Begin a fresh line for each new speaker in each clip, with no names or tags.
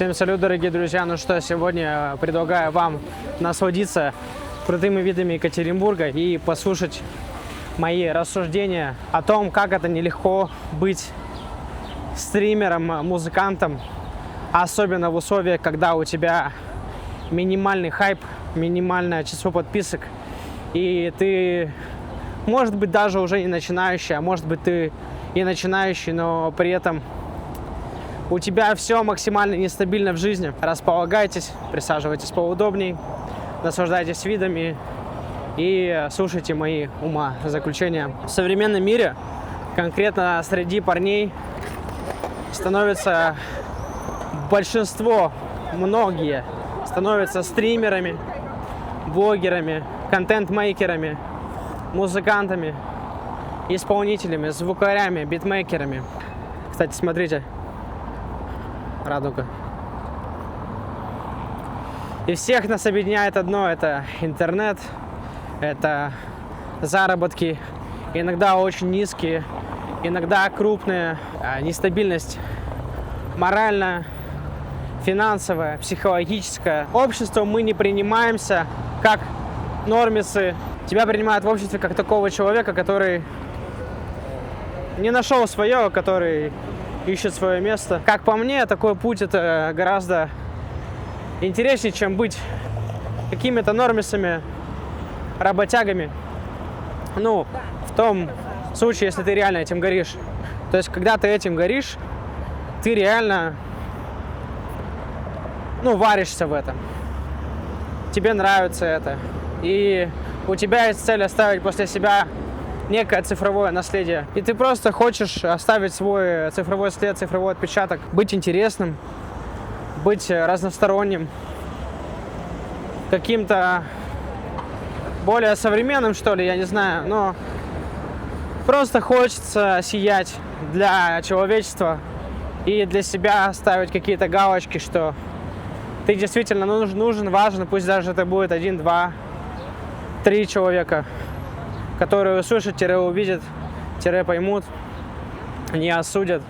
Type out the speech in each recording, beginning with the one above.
Всем салют, дорогие друзья! Ну что, сегодня предлагаю вам насладиться крутыми видами Екатеринбурга и послушать мои рассуждения о том, как это нелегко быть стримером, музыкантом, особенно в условиях, когда у тебя минимальный хайп, минимальное число подписок, и ты, может быть, даже уже не начинающий, а может быть, ты и начинающий, но при этом у тебя все максимально нестабильно в жизни. Располагайтесь, присаживайтесь поудобней, наслаждайтесь видами и слушайте мои умозаключения. В современном мире, конкретно среди парней, становится большинство, многие становятся стримерами, блогерами, контент-мейкерами, музыкантами, исполнителями, звукарями, битмейкерами. Кстати, смотрите. Радуга. И всех нас объединяет одно: это интернет, это заработки, иногда очень низкие, иногда крупные, нестабильность моральная, финансовая, психологическая. Обществом мы не принимаемся как нормисы. Тебя принимают в обществе как такого человека, который не нашел свое, который ищет свое место. Как по мне, такой путь — это гораздо интереснее, чем быть какими-то нормисами, работягами. Ну, в том случае, если ты реально этим горишь. То есть, когда ты этим горишь, ты реально, варишься в этом. Тебе нравится это. И у тебя есть цель оставить после себя некое цифровое наследие. И ты просто хочешь оставить свой цифровой след, цифровой отпечаток, быть интересным, быть разносторонним, каким-то более современным, что ли, я не знаю, но просто хочется сиять для человечества и для себя ставить какие-то галочки, что ты действительно нужен, важен, пусть даже это будет 1, 2, 3 человека, которые услышат, увидят, поймут, не осудят,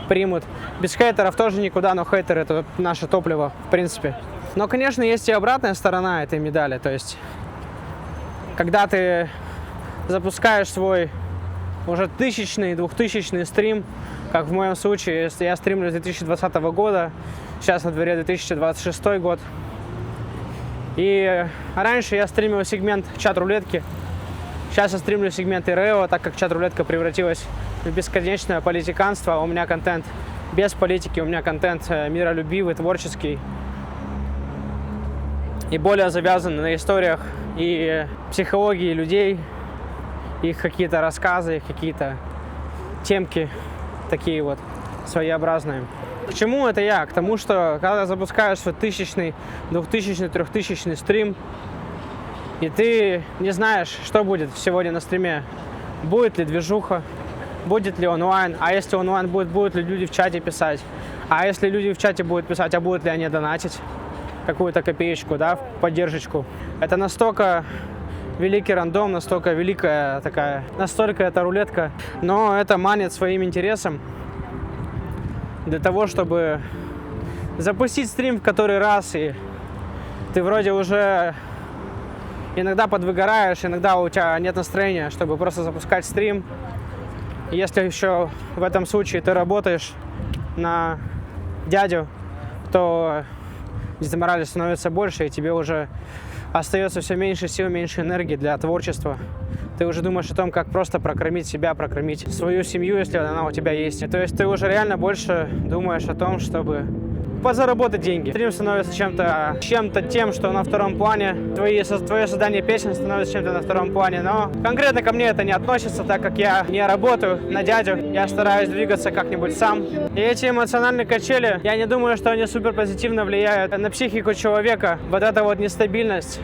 примут. Без хейтеров тоже никуда, но хейтеры — это наше топливо, в принципе. Но, конечно, есть и обратная сторона этой медали. То есть, когда ты запускаешь свой уже 1000-й, 2000-й стрим, как в моем случае, если я стримлю с 2020 года, сейчас на дворе 2026 год. И раньше я стримил сегмент чат-рулетки. Сейчас я стримлю сегменты РЭО, так как чат-рулетка превратилась в бесконечное политиканство. У меня контент без политики, у меня контент миролюбивый, творческий. И более завязан на историях и психологии людей, их какие-то рассказы, их какие-то темки такие вот своеобразные. К чему это я? К тому, что когда запускаешь свой 1000-й, 2000-й, 3000-й стрим, и ты не знаешь, что будет сегодня на стриме. Будет ли движуха, будет ли онлайн, а если онлайн будет, будут ли люди в чате писать. А если люди в чате будут писать, а будут ли они донатить какую-то копеечку, да, в поддержку. Это настолько великий рандом, настолько великая такая, настолько это рулетка. Но это манит своим интересом для того, чтобы запустить стрим в который раз, и ты вроде уже иногда подвыгораешь, иногда у тебя нет настроения, чтобы просто запускать стрим. И если еще в этом случае ты работаешь на дядю, то деморали становится больше, и тебе уже остается все меньше сил, меньше энергии для творчества. Ты уже думаешь о том, как просто прокормить себя, прокормить свою семью, если она у тебя есть. То есть ты уже реально больше думаешь о том, чтобы позаработать деньги. Стрим становится чем-то тем, что на втором плане. Твое создание песен становится чем-то на втором плане. Но конкретно ко мне это не относится, так как я не работаю на дядю. Я стараюсь двигаться как-нибудь сам. И эти эмоциональные качели, я не думаю, что они супер позитивно влияют на психику человека. Вот эта вот нестабильность.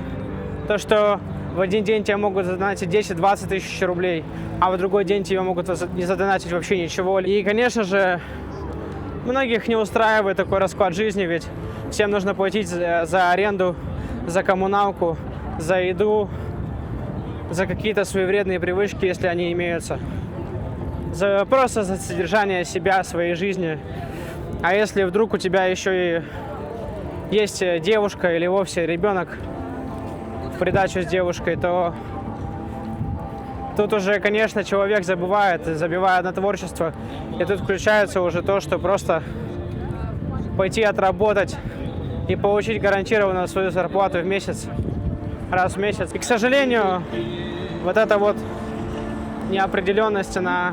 То, что в один день тебе могут задонатить 10-20 тысяч рублей, а в другой день тебе могут не задонатить вообще ничего. И, конечно же, многих не устраивает такой расклад жизни, ведь всем нужно платить за аренду, за коммуналку, за еду, за какие-то свои вредные привычки, если они имеются. Просто за содержание себя, своей жизни. А если вдруг у тебя еще и есть девушка или вовсе ребенок в придачу с девушкой, то тут уже, конечно, человек забивает на творчество. И тут включается уже то, что просто пойти отработать и получить гарантированно свою зарплату в месяц, раз в месяц. И, к сожалению, вот эта вот неопределенность, она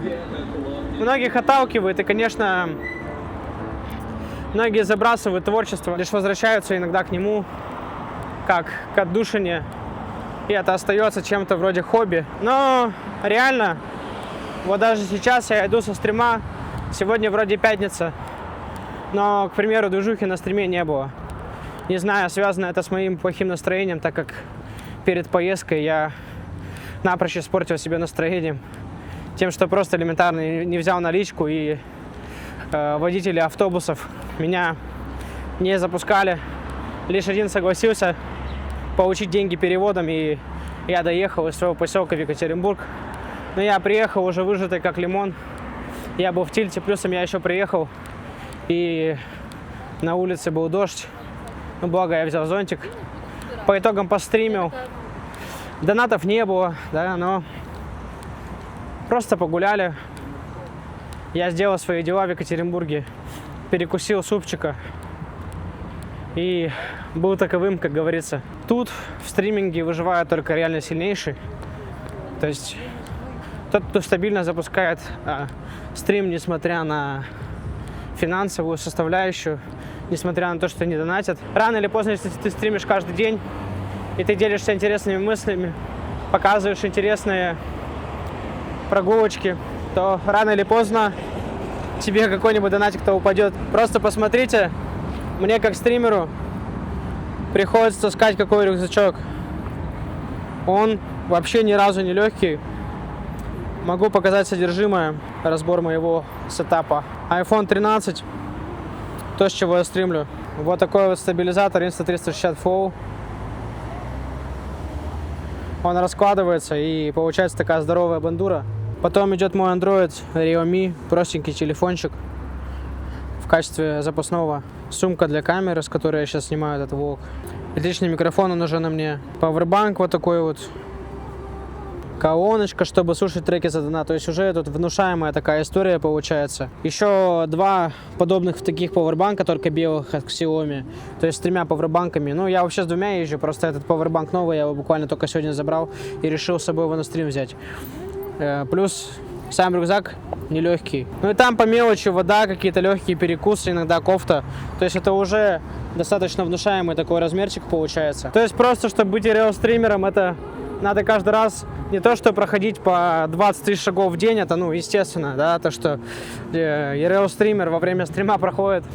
многих отталкивает. И, конечно, многие забрасывают творчество, лишь возвращаются иногда к нему, как к отдушине. И это остается чем-то вроде хобби. Но реально, вот даже сейчас я иду со стрима, сегодня вроде пятница, но, к примеру, движухи на стриме не было. Не знаю, связано это с моим плохим настроением, так как перед поездкой я напрочь испортил себе настроение тем, что просто элементарно не взял наличку, и водители автобусов меня не запускали. Лишь один согласился получить деньги переводом, и я доехал из своего поселка в Екатеринбург. Но я приехал уже выжатый как лимон. Я был в тильте, плюсом я еще приехал, и на улице был дождь. Ну, благо я взял зонтик. По итогам постримил. Донатов не было, да, но просто погуляли. Я сделал свои дела в Екатеринбурге, перекусил супчика и был таковым, как говорится. Тут в стриминге выживает только реально сильнейший. То есть тот, кто стабильно запускает стрим, несмотря на финансовую составляющую, несмотря на то, что не донатят. Рано или поздно, если ты стримишь каждый день, и ты делишься интересными мыслями, показываешь интересные прогулочки, то рано или поздно тебе какой-нибудь донатик-то упадет. Просто посмотрите, мне как стримеру приходится таскать какой рюкзачок. Он вообще ни разу не легкий. Могу показать содержимое, разбор моего сетапа. iPhone 13, то, с чего я стримлю. Вот такой вот стабилизатор Insta360 Flow. Он раскладывается, и получается такая здоровая бандура. Потом идет мой Android Realme, простенький телефончик в качестве запасного. Сумка для камеры, с которой я сейчас снимаю этот влог. Отличный микрофон, он уже на мне. Powerbank вот такой вот. Колоночка, чтобы слушать треки за донат. То есть уже тут внушаемая такая история получается. Еще два подобных таких пауэрбанка, только белых от Xiaomi. То есть с тремя пауэрбанками. Ну, я вообще с двумя езжу, просто этот пауэрбанк новый, я его буквально только сегодня забрал и решил с собой его на стрим взять. Плюс сам рюкзак нелегкий. Ну и там по мелочи вода, какие-то легкие перекусы, иногда кофта. То есть это уже достаточно внушаемый такой размерчик получается. То есть просто, чтобы быть реал-стримером, это надо каждый раз не то, что проходить по 20 тысяч шагов в день, это, ну, естественно, да, то, что реал-стример во время стрима проходит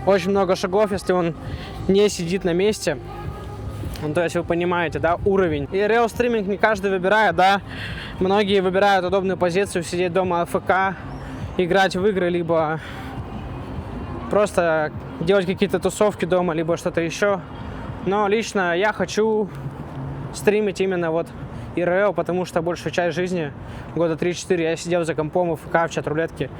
очень много шагов, если он не сидит на месте. Ну, то есть вы понимаете, да, уровень. И реал-стриминг не каждый выбирает, да. Многие выбирают удобную позицию, сидеть дома АФК, играть в игры, либо просто делать какие-то тусовки дома, либо что-то еще. Но лично я хочу стримить именно вот ИРЛ, потому что большую часть жизни, года 3-4, я сидел за компом АФК в чат-рулетке.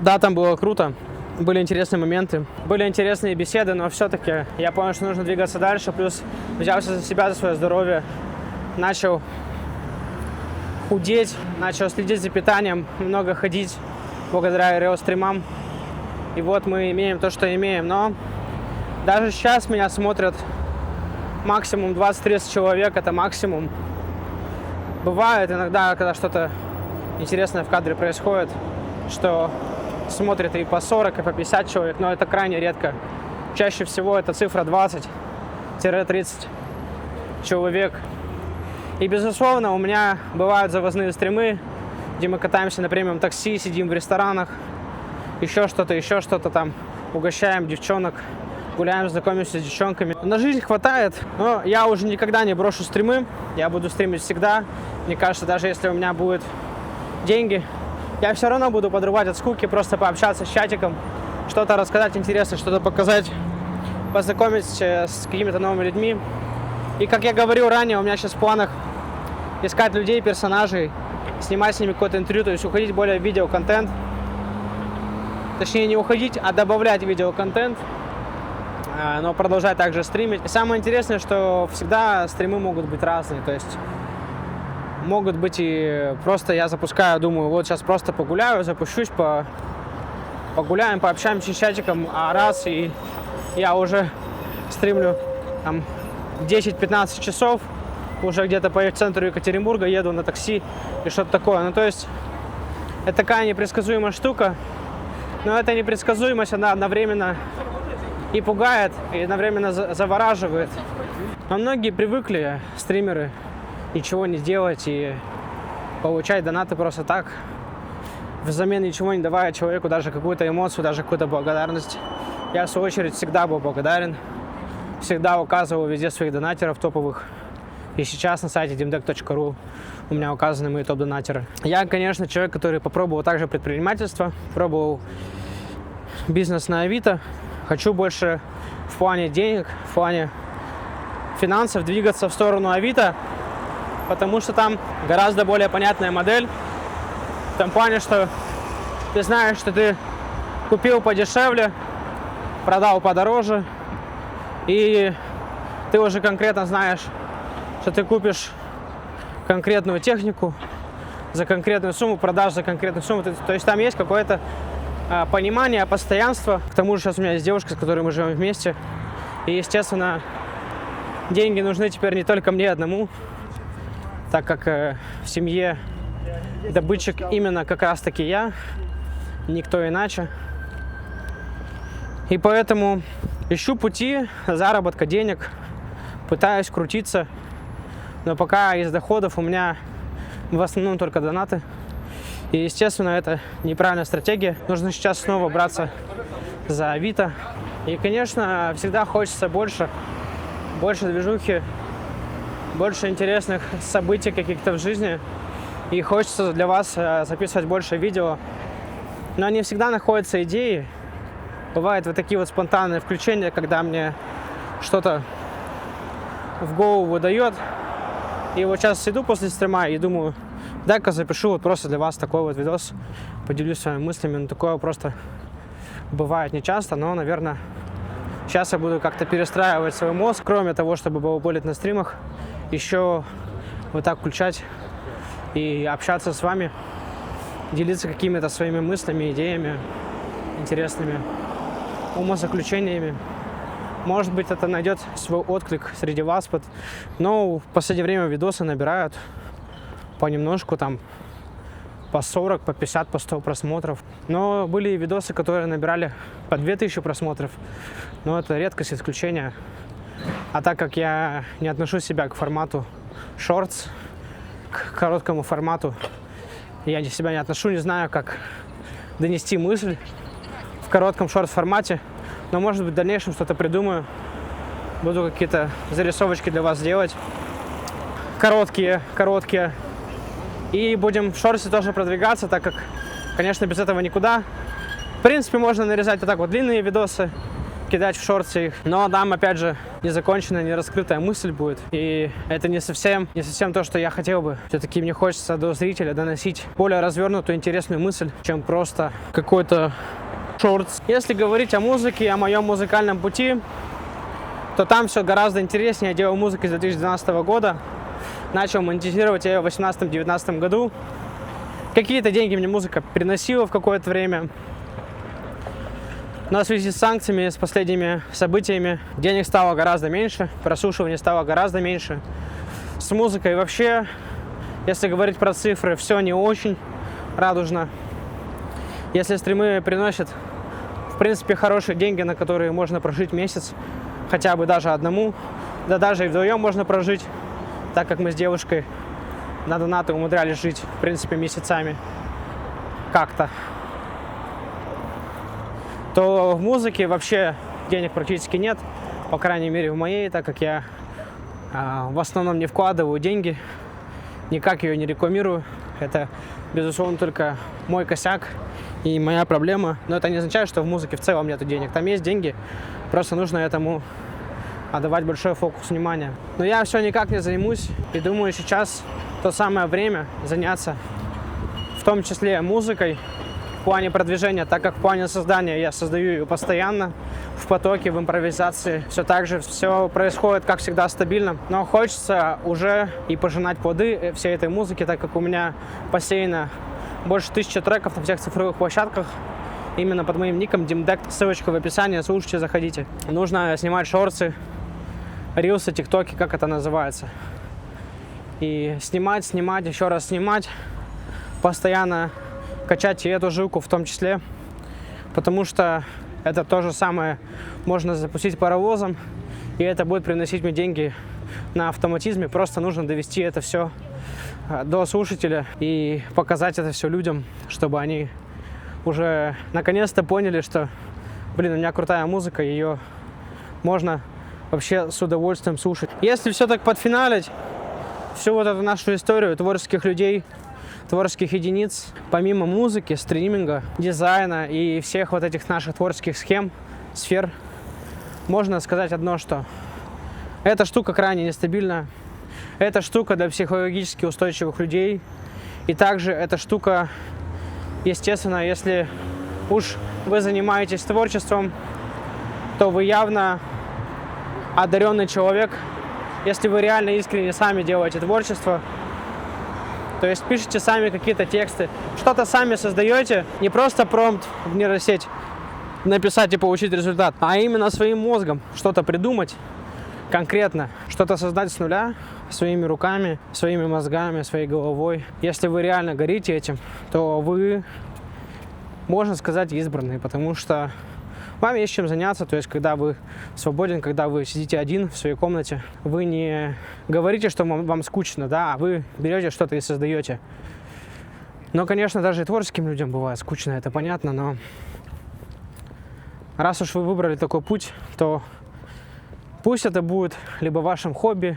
Да, там было круто. Были интересные моменты, были интересные беседы, но все-таки я понял, что нужно двигаться дальше, плюс взялся за себя, за свое здоровье, начал худеть, начал следить за питанием, много ходить благодаря реал-стримам. И вот мы имеем то, что имеем, но даже сейчас меня смотрят максимум 20-30 человек, это максимум. Бывает иногда, когда что-то интересное в кадре происходит, что смотрит и по 40, и по 50 человек, но это крайне редко. Чаще всего это цифра 20-30 человек. И, безусловно, у меня бывают завозные стримы, где мы катаемся на премиум такси, сидим в ресторанах, еще что-то там, угощаем девчонок, гуляем, знакомимся с девчонками. На жизнь хватает, но я уже никогда не брошу стримы, я буду стримить всегда. Мне кажется, даже если у меня будут деньги, я все равно буду подрывать от скуки, просто пообщаться с чатиком, что-то рассказать интересное, что-то показать, познакомиться с какими-то новыми людьми. И, как я говорил ранее, у меня сейчас в планах искать людей, персонажей, снимать с ними какое-то интервью, то есть уходить более в видеоконтент. Точнее, не уходить, а добавлять видеоконтент. но продолжать также стримить. И самое интересное, что всегда стримы могут быть разные, то есть могут быть и просто я запускаю, думаю, вот сейчас просто погуляю, запущусь, погуляем, пообщаемся с чатиком, а раз и я уже стримлю там 10-15 часов, уже где-то по центру Екатеринбурга еду на такси и что-то такое. Ну, то есть это такая непредсказуемая штука, но эта непредсказуемость, она одновременно и пугает, и одновременно завораживает. Но многие привыкли, стримеры, ничего не делать и получать донаты просто так, взамен ничего не давая человеку даже какую-то эмоцию, даже какую-то благодарность. Я, в свою очередь, всегда был благодарен, всегда указывал везде своих донатеров топовых. И сейчас на сайте dimdeck.ru у меня указаны мои топ-донатеры. Я, конечно, человек, который попробовал также предпринимательство, пробовал бизнес на Авито. Хочу больше в плане денег, в плане финансов двигаться в сторону Авито, потому что там гораздо более понятная модель. В том плане, что ты знаешь, что ты купил подешевле, продал подороже, и ты уже конкретно знаешь, что ты купишь конкретную технику за конкретную сумму, продашь за конкретную сумму. То есть там есть какое-то понимание, постоянство. К тому же сейчас у меня есть девушка, с которой мы живем вместе. И, естественно, деньги нужны теперь не только мне одному, так как в семье добытчик именно как раз-таки я, никто иначе. И поэтому ищу пути заработка денег, пытаюсь крутиться, но пока из доходов у меня в основном только донаты. И, естественно, это неправильная стратегия. Нужно сейчас снова браться за Авито. И, конечно, всегда хочется больше движухи, больше интересных событий каких-то в жизни. И хочется для вас записывать больше видео. Но не всегда находятся идеи. Бывают вот такие вот спонтанные включения, когда мне что-то в голову выдает. И вот сейчас иду после стрима и думаю, дай-ка запишу вот просто для вас такой вот видос, поделюсь своими мыслями. Но такое просто бывает нечасто, но, наверное, сейчас я буду как-то перестраивать свой мозг, кроме того, чтобы балаболить на стримах, еще вот так включать и общаться с вами, делиться какими-то своими мыслями, идеями интересными, умозаключениями. Может быть, это найдет свой отклик среди вас. Но в последнее время видосы набирают понемножку, там, по 40, по 50, по 100 просмотров. Но были и видосы, которые набирали по 2000 просмотров. Но это редкость, исключение. А так как я не отношу себя к формату шортс, к короткому формату, я себя не отношу, не знаю, как донести мысль в коротком шорт-формате. Но, может быть, в дальнейшем что-то придумаю. Буду какие-то зарисовочки для вас делать. Короткие. И будем в шорте тоже продвигаться, так как, конечно, без этого никуда. В принципе, можно нарезать вот так вот длинные видосы, кидать в шорты их. Но там, опять же, незаконченная, нераскрытая мысль будет. И это не совсем то, что я хотел бы. Все-таки мне хочется до зрителя доносить более развернутую, интересную мысль, чем просто какой-то шортс. Если говорить о музыке, о моем музыкальном пути, то там все гораздо интереснее. Я делал музыку с 2012 года. Начал монетизировать я ее в 2018-2019 году. Какие-то деньги мне музыка приносила в какое-то время. Но в связи с санкциями, с последними событиями, денег стало гораздо меньше, прослушивания стало гораздо меньше. С музыкой вообще, если говорить про цифры, все не очень радужно. Если стримы приносят, в принципе, хорошие деньги, на которые можно прожить месяц, хотя бы даже одному, да даже и вдвоем можно прожить, так как мы с девушкой на донаты умудрялись жить, в принципе, месяцами как-то, то в музыке вообще денег практически нет, по крайней мере в моей, так как я в основном не вкладываю деньги, никак ее не рекламирую. Это, безусловно, только мой косяк и моя проблема. Но это не означает, что в музыке в целом нету денег. Там есть деньги, просто нужно этому отдавать большой фокус внимания. Но я все никак не займусь. И думаю, сейчас то самое время заняться в том числе музыкой, в плане продвижения, так как в плане создания я создаю ее постоянно, в потоке, в импровизации. Все так же, все происходит, как всегда, стабильно. Но хочется уже и пожинать плоды всей этой музыки, так как у меня посеяно больше 1000 треков на всех цифровых площадках. Именно под моим ником Dimdekt. Ссылочка в описании, слушайте, заходите. Нужно снимать шорты, рилсы, тиктоки, как это называется. И снимать, еще раз снимать. Постоянно качать и эту жилку в том числе. Потому что это то же самое можно запустить паровозом. И это будет приносить мне деньги на автоматизме. Просто нужно довести это все до слушателя и показать это все людям, чтобы они уже наконец-то поняли, что, блин, у меня крутая музыка, ее можно вообще с удовольствием слушать. Если все так подфиналить, всю вот эту нашу историю творческих людей, творческих единиц, помимо музыки, стриминга, дизайна и всех вот этих наших творческих схем, сфер, можно сказать одно, что эта штука крайне нестабильна, эта штука для психологически устойчивых людей, и также эта штука, естественно, если уж вы занимаетесь творчеством, то вы явно одаренный человек. Если вы реально искренне сами делаете творчество, то есть пишете сами какие-то тексты, что-то сами создаете, не просто промпт в нейросеть написать и получить результат, а именно своим мозгом что-то придумать конкретно, что-то создать с нуля, своими руками, своими мозгами, своей головой. Если вы реально горите этим, то вы, можно сказать, избранные, потому что вам есть чем заняться. То есть, когда вы свободен, когда вы сидите один в своей комнате, вы не говорите, что вам скучно, да, а вы берете что-то и создаете. Но, конечно, даже и творческим людям бывает скучно, это понятно, но раз уж вы выбрали такой путь, то пусть это будет либо вашим хобби,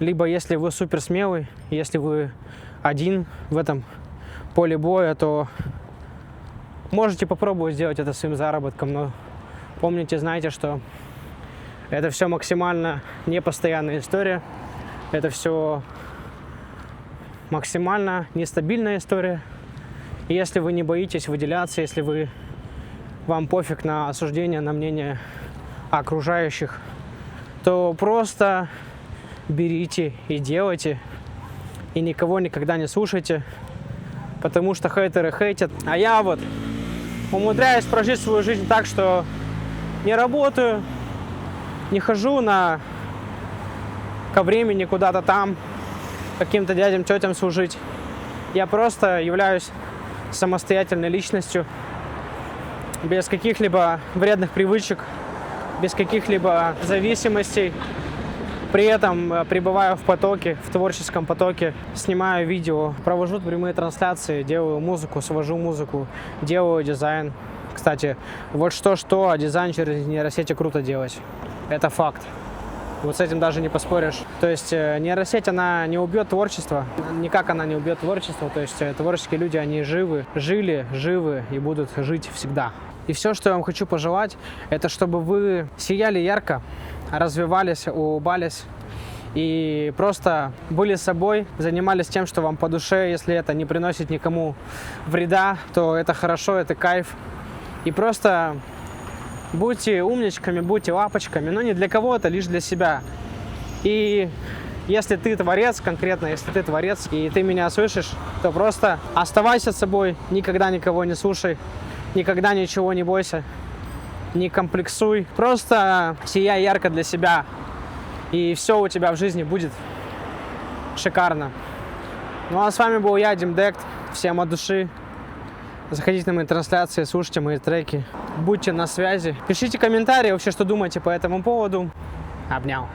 либо если вы супер смелый, если вы один в этом поле боя, то можете попробовать сделать это своим заработком, но помните, знайте, что это все максимально непостоянная история, это все максимально нестабильная история. И если вы не боитесь выделяться, если вам пофиг на осуждение, на мнение окружающих, то просто берите и делайте, и никого никогда не слушайте, потому что хейтеры хейтят. А я вот умудряюсь прожить свою жизнь так, что не работаю, не хожу ко времени куда-то там, каким-то дядям, тетям служить. Я просто являюсь самостоятельной личностью, без каких-либо вредных привычек, без каких-либо зависимостей. При этом пребываю в потоке, в творческом потоке, снимаю видео, провожу прямые трансляции, делаю музыку, свожу музыку, делаю дизайн. Кстати, вот что, а дизайн через нейросети круто делать. Это факт. Вот с этим даже не поспоришь. То есть нейросеть, она не убьет творчество. Никак она не убьет творчество. То есть творческие люди, они жили, живы и будут жить всегда. И все, что я вам хочу пожелать, это чтобы вы сияли ярко, развивались, улыбались и просто были собой, занимались тем, что вам по душе. Если это не приносит никому вреда, то это хорошо, это кайф. И просто будьте умничками, будьте лапочками, но не для кого-то, лишь для себя. И если ты творец, конкретно, если ты творец, и ты меня слышишь, то просто оставайся собой, никогда никого не слушай, никогда ничего не бойся, не комплексуй. Просто сияй ярко для себя, и все у тебя в жизни будет шикарно. Ну а с вами был я, Dimdekt. Всем от души. Заходите на мои трансляции, слушайте мои треки. Будьте на связи. Пишите комментарии вообще, что думаете по этому поводу. Обнял.